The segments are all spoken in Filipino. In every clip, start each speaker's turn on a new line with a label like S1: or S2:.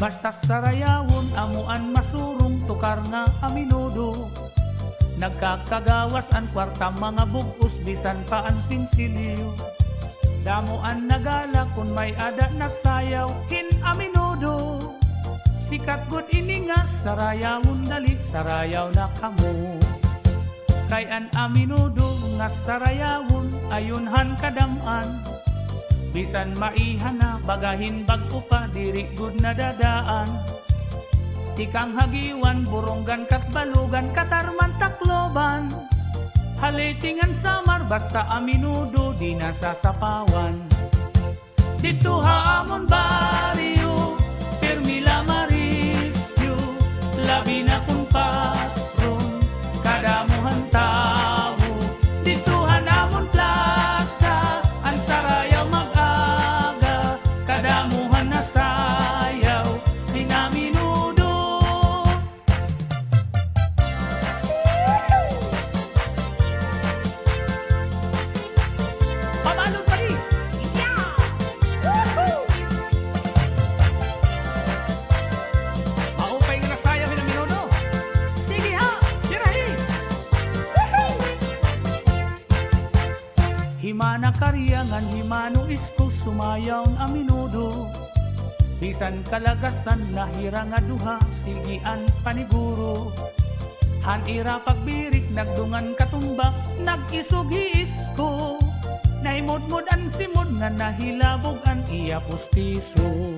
S1: Basta sarayawon amuan masurong tukar nga aminudo. Nagkakagawas ang kwarta mga bugos bisan pa ang sinsilyo. Damuan nagala kun may ada na sayaw kin aminudo. Sikat gud ini nga sarayawon dali sarayaw na kamo. Kay an aminudo nga sarayawon ayunhan kadaman. Bisan maihan na bagahin bag-o pa diri gud na dadaan. Tikang hagiwan buronggan kat balugan katarman takloban. Halitingan samar basta aminudo di nasasapawan. Dito haamon baryo Permila Marisyo labi na kung patron kadamuhan tao. Dito hanamon plaza ang sarayaw mag-aga kadamuhan na sayaw dinaminudo. Pabalog pa rin! Yeah! Woohoo! Maupay nga na sayaw dinaminudo. Sige ha! Tirahi! Woohoo! Himana kariyangan, himano isko sumayaw ang aminudo. Bisan kalagasan lahira nga duha, sigian paniguro. Hanira pagbirik, nagdungan katumbak, nag-isugiis ko. Naimod-mod ang simod nga nahilabog ang iya pustiso.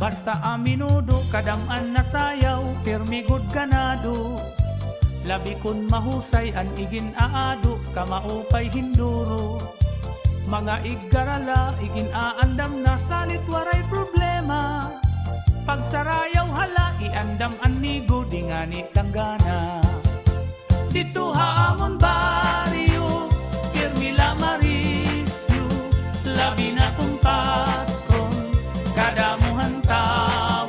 S1: Basta aminudo, kadaman na sayaw, pirmigod ganado. Labi kun mahusay ang igin aado, kamaupay hinduro. Mga iggarala, igin aandam na salit waray problema. Pagsarayaw hala, iandam anigo, di nga ni tanggana. Dito haamon baryo, Permila Marisyo, labi na kung patron, kadamuhan tao.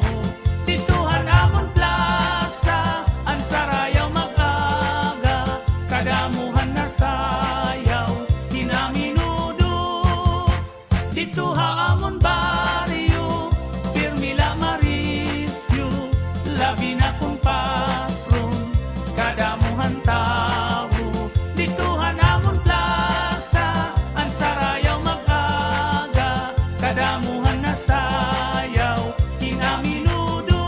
S1: Dito hanamon plaza, ang sarayaw mag-aga, kadamuhan na sayaw, dinaminudo. Dito haamon baryo, Permila Marisyo, labi na kung patron, kadamuhan tao. Dito hanamon plaza, ang sarayaw mag-aga, kadamuhan na sayaw, dinaminudo.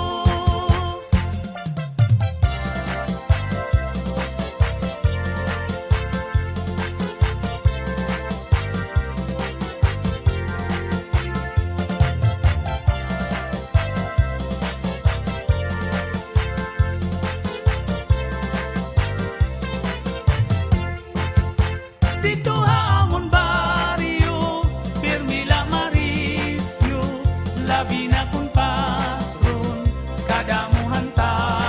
S1: Dito haamon baryo, Permila Marisyo, labi na kung patron, kadamuhan tayo.